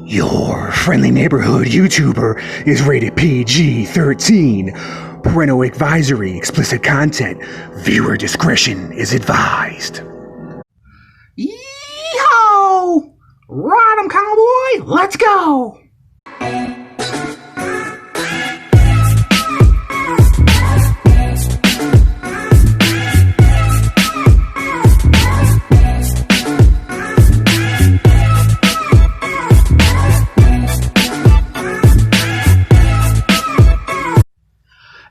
Your friendly neighborhood YouTuber is rated PG-13. Parental advisory, explicit content. Viewer discretion is advised. Yeehaw! Ride 'em, cowboy! Let's go!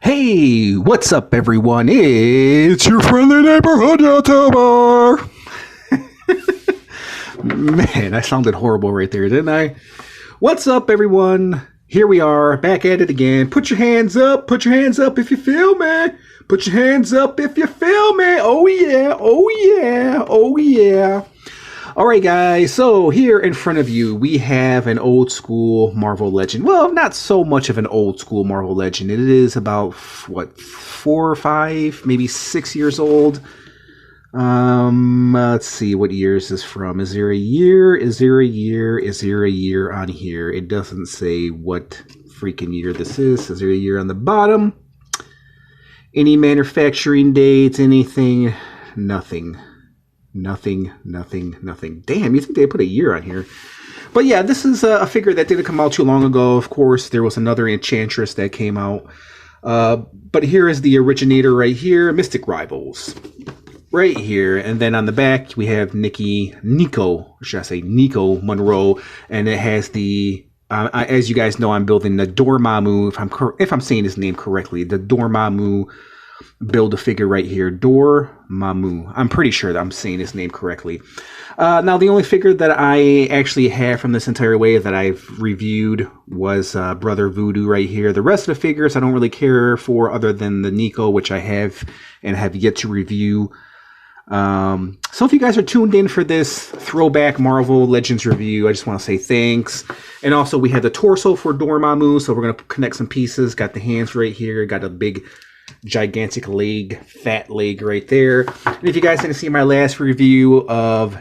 Hey, what's up, everyone? It's your friendly neighborhood YouTuber. Man, I sounded horrible right there, didn't I? What's up, everyone? Here we are, back at it again. Put your hands up. Put your hands up if you feel me. Put your hands up if you feel me. Oh, yeah. Oh, yeah. Oh, yeah. All right, guys, so here in front of you, we have an old school Marvel Legend. Well, not so much of an old school Marvel Legend. It is about, what, 4 or 5, maybe 6 years old. Let's see, what year is this from? Is there a year? Is there a year? Is there a year on here? It doesn't say what freaking year this is. Is there a year on the bottom? Any manufacturing dates? Anything? Nothing. Nothing. Damn, you think they put a year on here? But yeah, this is a figure that didn't come out too long ago. Of course, there was another Enchantress that came out. But here is the originator right here, Mystic Rivals. Right here. And then on the back, we have Nico Monroe. And it has the, as you guys know, I'm building the Dormammu, if I'm saying his name correctly, the Dormammu Build-A-Figure right here, Dormammu. I'm pretty sure that I'm saying his name correctly. Now, the only figure that I actually have from this entire wave that I've reviewed was Brother Voodoo right here. The rest of the figures I don't really care for other than the Nico, which I have and have yet to review. So if you guys are tuned in for this throwback Marvel Legends review, I just want to say thanks. And also, we have the torso for Dormammu, so we're going to connect some pieces. Got the hands right here, got a big gigantic leg, fat leg right there. And if you guys didn't see my last review of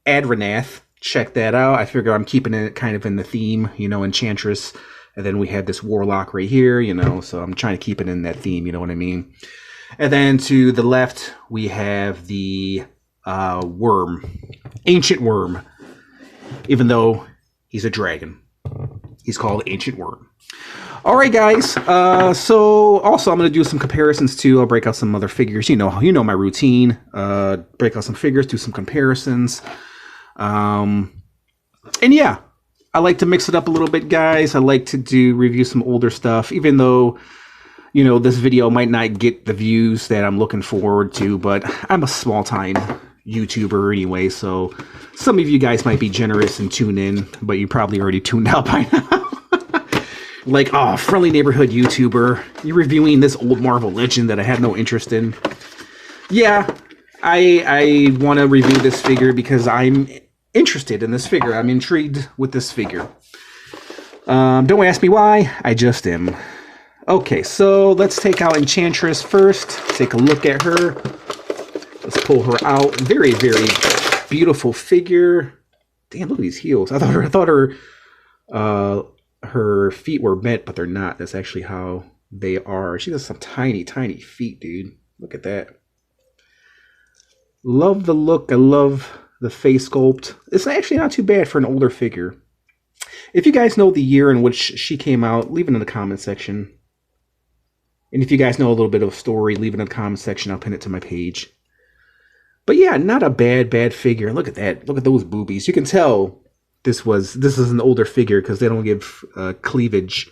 Adranath, check that out. I figure I'm keeping it kind of in the theme, you know, Enchantress. And then we have this Warlock right here, you know, so I'm trying to keep it in that theme, you know what I mean? And then to the left, we have the worm, Ancient Worm, even though he's a dragon. He's called Ancient Worm. All right, guys. So also I'm going to do some comparisons too. I'll break out some other figures. You know my routine. Break out some figures, do some comparisons. And yeah, I like to mix it up a little bit, guys. I like to review some older stuff, even though, you know, this video might not get the views that I'm looking forward to, but I'm a small-time YouTuber anyway, so some of you guys might be generous and tune in, but you probably already tuned out by now. Like, oh, friendly neighborhood YouTuber, you're reviewing this old Marvel Legend that I have no interest in. Yeah, I want to review this figure because I'm interested in this figure. I'm intrigued with this figure. Don't ask me why, I just am. Okay, so let's take out Enchantress first. Take a look at her. Let's pull her out. Very, very beautiful figure. Damn, look at these heels. I thought her feet were bent, but they're not. That's actually how they are. She has some tiny, tiny feet, dude. Look at that. Love the look. I love the face sculpt. It's actually not too bad for an older figure. If you guys know the year in which she came out, leave it in the comment section. And if you guys know a little bit of a story, leave it in the comment section. I'll pin it to my page. But yeah, not a bad figure. Look at that. Look at those boobies. You can tell this is an older figure because they don't give cleavage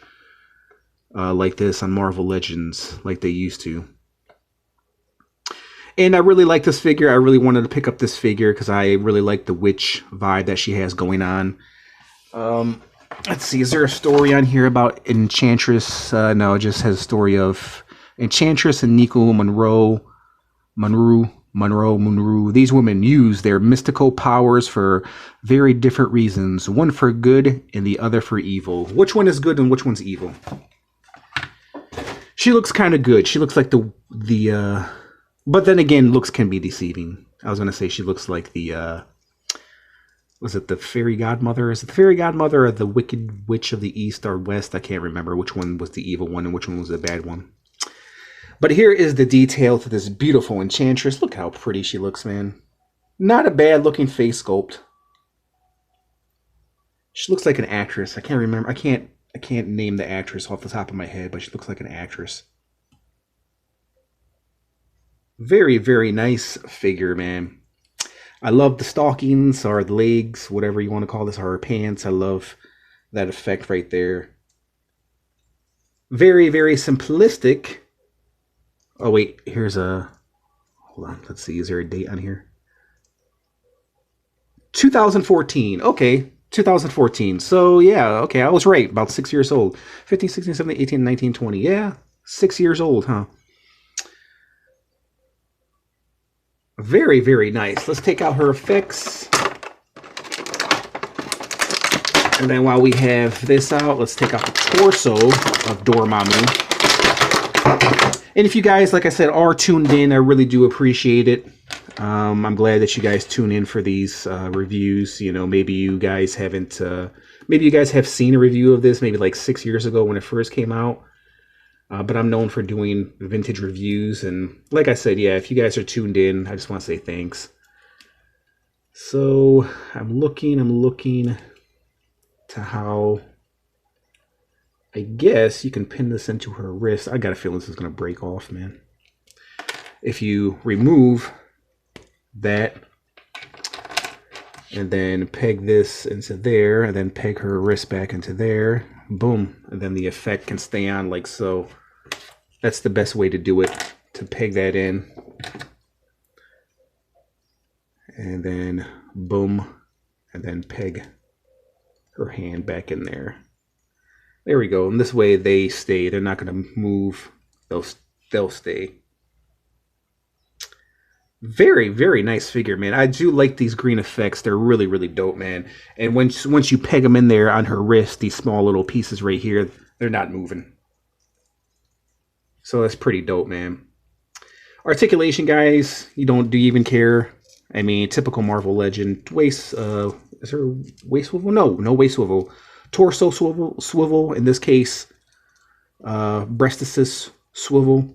like this on Marvel Legends like they used to. And I really like this figure. I really wanted to pick up this figure because I really like the witch vibe that she has going on. Let's see, is there a story on here about Enchantress? No, it just has a story of Enchantress and Nico Monroe. These women use their mystical powers for very different reasons. One for good and the other for evil. Which one is good and which one's evil? She looks kind of good. She looks like but then again, looks can be deceiving. I was going to say she looks like the Was it the fairy godmother? Is it the fairy godmother or the wicked witch of the east or west? I can't remember which one was the evil one and which one was the bad one. But here is the detail to this beautiful Enchantress. Look how pretty she looks, man. Not a bad looking face sculpt. She looks like an actress. I can't remember. I can't name the actress off the top of my head, but she looks like an actress. Very, very nice figure, man. I love the stockings or the legs, whatever you want to call this, or her pants. I love that effect right there. Very, very simplistic. Oh, wait, here's a... Hold on, let's see. Is there a date on here? 2014. Okay, 2014. So, yeah, okay, I was right. About 6 years old. 15, 16, 17, 18, 19, 20. Yeah, 6 years old, huh? Very, very nice. Let's take out her effects. And then while we have this out, let's take out the torso of Dormammu. And if you guys, like I said, are tuned in, I really do appreciate it. I'm glad that you guys tune in for these reviews. You know, maybe you guys haven't, maybe you guys have seen a review of this maybe like 6 years ago when it first came out. But I'm known for doing vintage reviews. And like I said, yeah, if you guys are tuned in, I just want to say thanks. So I'm looking to how, I guess you can pin this into her wrist. I got a feeling this is going to break off, man. If you remove that and then peg this into there and then peg her wrist back into there, boom, and then the effect can stay on like so. That's the best way to do it, to peg that in and then boom, and then peg her hand back in there. There we go. And this way they stay. They're not going to move. They'll stay. Very, very nice figure, man. I do like these green effects. They're really, really dope, man. And once you peg them in there on her wrist, these small little pieces right here, they're not moving. So that's pretty dope, man. Articulation, guys. Do you even care? I mean, typical Marvel Legend. Waist, is there a waist swivel? No waist swivel. Torso swivel. In this case, breast assist swivel.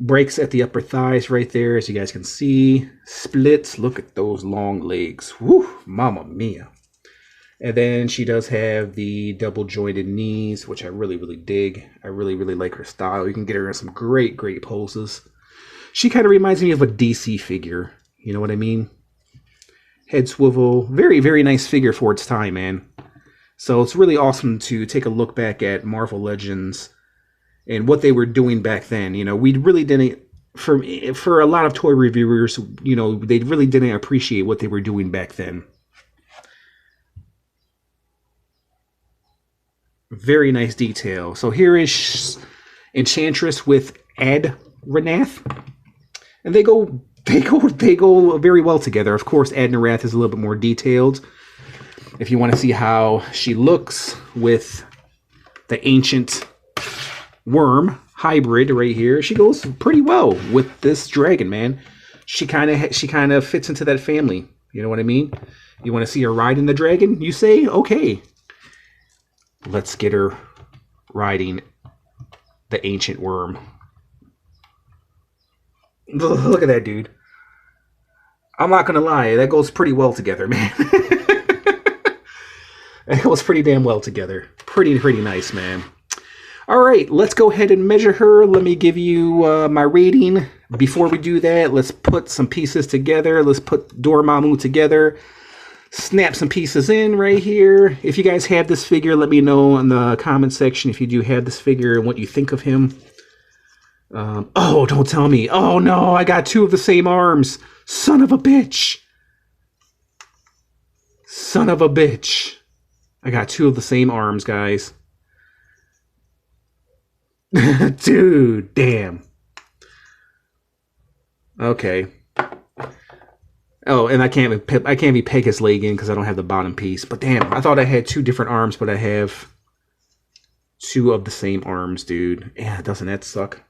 Breaks at the upper thighs right there, as you guys can see. Splits. Look at those long legs. Woo, mamma mia. And then she does have the double jointed knees, which I really, really dig. I really, really like her style. You can get her in some great, great poses. She kind of reminds me of a DC figure. You know what I mean? Head swivel. Very, very nice figure for its time, man. So it's really awesome to take a look back at Marvel Legends and what they were doing back then. You know, we really didn't, for a lot of toy reviewers, you know, they really didn't appreciate what they were doing back then. Very nice detail. So here is Enchantress with Adrenath, and they go very well together. Of course, Adrenath is a little bit more detailed. If you want to see how she looks with the ancient worm hybrid right here, she goes pretty well with this dragon, man. She kind of fits into that family. You know what I mean? You want to see her riding the dragon? You say, okay, let's get her riding the ancient worm. Look at that, dude. I'm not gonna lie, that goes pretty well together, man. It goes pretty damn well together. Pretty nice, man. All right, let's go ahead and measure her. Let me give you my rating. Before we do that, let's put some pieces together. Let's put Dormammu together. Snap some pieces in right here. If you guys have this figure, let me know in the comment section if you do have this figure and what you think of him. Oh, don't tell me. Oh, no, I got two of the same arms. Son of a bitch. Son of a bitch. I got two of the same arms, guys. Dude, damn. Okay. Oh, and I can't be peg his leg in because I don't have the bottom piece. But damn, I thought I had two different arms, but I have two of the same arms, dude. Yeah, doesn't that suck?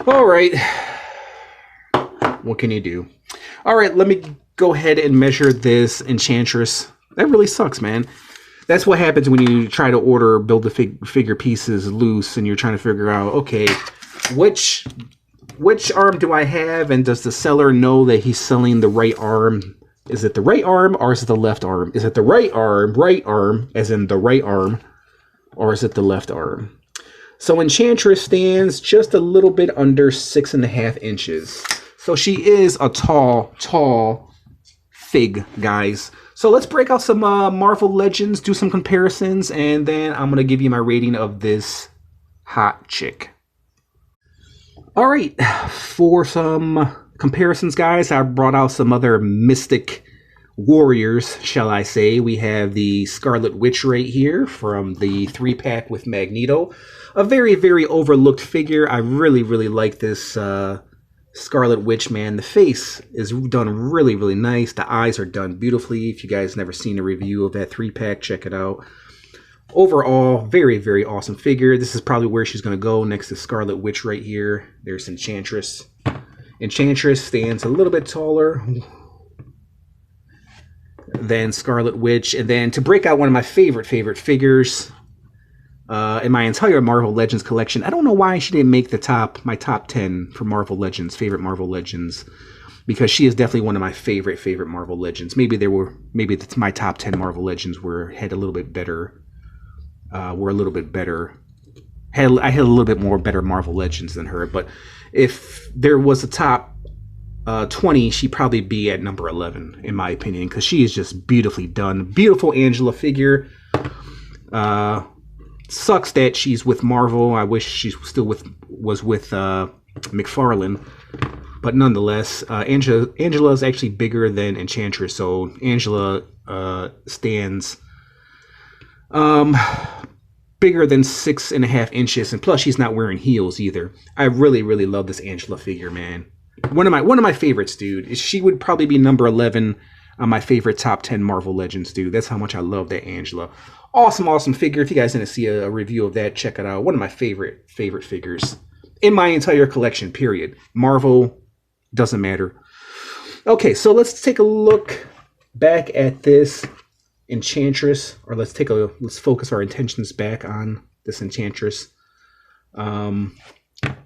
All right. What can you do? All right, let me go ahead and measure this Enchantress. That really sucks, man. That's what happens when you try to order build the figure pieces loose and you're trying to figure out, okay, which arm do I have, and does the seller know that he's selling the right arm? Is it the right arm or is it the left arm? Is it the right arm, as in the right arm, or is it the left arm? So Enchantress stands just a little bit under 6.5 inches. So she is a tall fig, guys. So let's break out some Marvel Legends, do some comparisons, and then I'm going to give you my rating of this hot chick. All right, for some comparisons, guys, I brought out some other mystic warriors, shall I say. We have the Scarlet Witch right here from the 3-pack with Magneto. A very, very overlooked figure. I really, really like this Scarlet Witch, man. The face is done really, really nice. The eyes are done beautifully. If you guys never seen a review of that 3-pack, check it out. Overall, very, very awesome figure. This is probably where she's going to go next to Scarlet Witch right here. There's Enchantress. Enchantress stands a little bit taller than Scarlet Witch. And then to break out one of my favorite figures in my entire Marvel Legends collection. I don't know why she didn't make my top 10 for Marvel Legends, favorite Marvel Legends, because she is definitely one of my favorite Marvel Legends. Maybe my top 10 Marvel Legends had a little bit better. I had a little bit more better Marvel Legends than her, but if there was a top 20, she'd probably be at number 11, in my opinion, because she is just beautifully done. Beautiful Angela figure. Sucks that she's with Marvel. I wish she still was with McFarlane, but nonetheless, Angela is actually bigger than Enchantress, so Angela stands bigger than 6.5 inches, and plus she's not wearing heels either. I really, really love this Angela figure, man. One of my favorites, dude. She would probably be number 11 on my favorite top 10 Marvel Legends, dude. That's how much I love that Angela. Awesome figure. If you guys didn't see a review of that, check it out. One of my favorite figures in my entire collection, period. Marvel, doesn't matter. Okay, so let's take a look back at this Enchantress, or let's focus our attentions back on this Enchantress.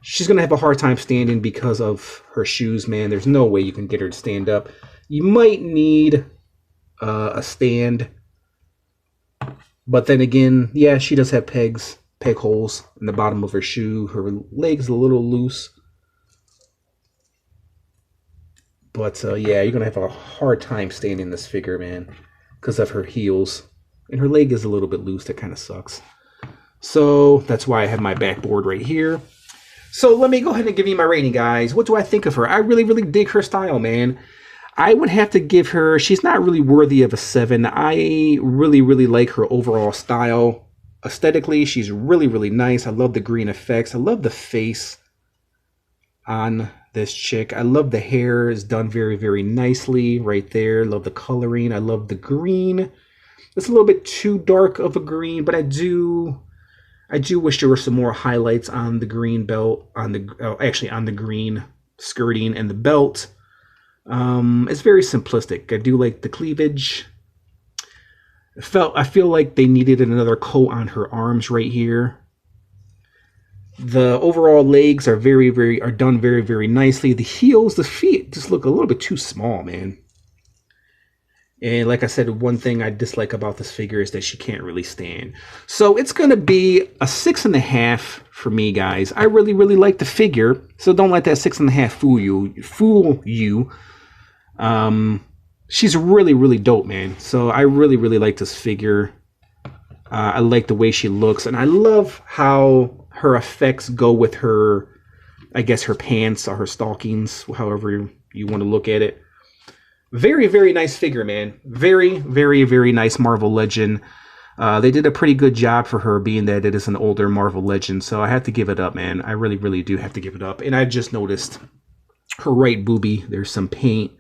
She's gonna have a hard time standing because of her shoes, man. There's no way you can get her to stand up. You might need a stand, but then again, yeah, she does have peg holes in the bottom of her shoe. Her leg's a little loose, but yeah, you're gonna have a hard time standing this figure, man, because of her heels, and her leg is a little bit loose. That kind of sucks. So that's why I have my backboard right here. So let me go ahead and give you my rating, guys. What do I think of her? I really, really dig her style, man. I would have to give her, she's not really worthy of a 7. I really, really like her overall style. Aesthetically, she's really, really nice. I love the green effects. I love the face on this chick. I love the hair is done very, very nicely right there. Love the coloring. I love the green. It's a little bit too dark of a green, but I do wish there were some more highlights on the green belt, on the green skirting and the belt. It's very simplistic. I do like the cleavage. I feel like they needed another coat on her arms right here. The overall legs are done very, very nicely. The heels, the feet just look a little bit too small, man. And like I said, one thing I dislike about this figure is that she can't really stand. So it's going to be a 6.5 for me, guys. I really, really like the figure. So don't let that 6.5 fool you. She's really, really dope, man. So I really, really like this figure. I like the way she looks. And I love how her effects go with her, I guess, her pants or her stockings, however you want to look at it. Very, very nice figure, man. Very, very, very nice Marvel Legend. They did a pretty good job for her, being that it is an older Marvel Legend. So I have to give it up, man. I really, really do have to give it up. And I just noticed her right boobie. There's some paint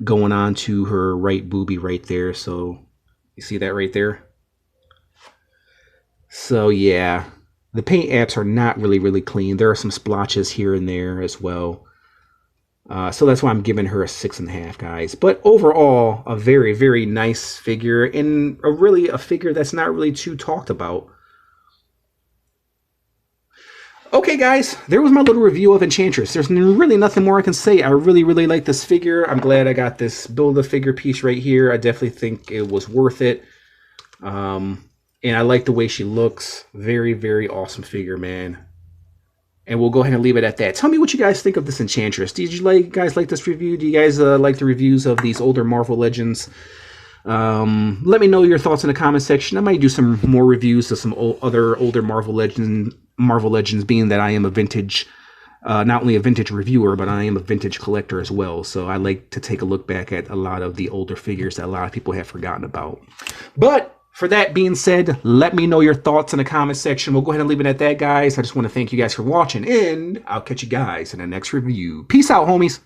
going on to her right boobie right there. So you see that right there? So yeah, the paint apps are not really, really clean. There are some splotches here and there as well. So that's why I'm giving her a 6.5, guys. But overall, a very, very nice figure, and a figure that's not really too talked about. Okay, guys, there was my little review of Enchantress. There's really nothing more I can say. I really, really like this figure. I'm glad I got this Build-A-Figure piece right here. I definitely think it was worth it. And I like the way she looks. Very, very awesome figure, man. And we'll go ahead and leave it at that. Tell me what you guys think of this Enchantress. Did you guys like this review? Do you guys like the reviews of these older Marvel Legends? Let me know your thoughts in the comment section. I might do some more reviews of some other older Marvel Legends, being that I am a vintage, not only a vintage reviewer, but I am a vintage collector as well. So I like to take a look back at a lot of the older figures that a lot of people have forgotten about. But for that being said, let me know your thoughts in the comment section. We'll go ahead and leave it at that, guys. I just want to thank you guys for watching, and I'll catch you guys in the next review. Peace out, homies.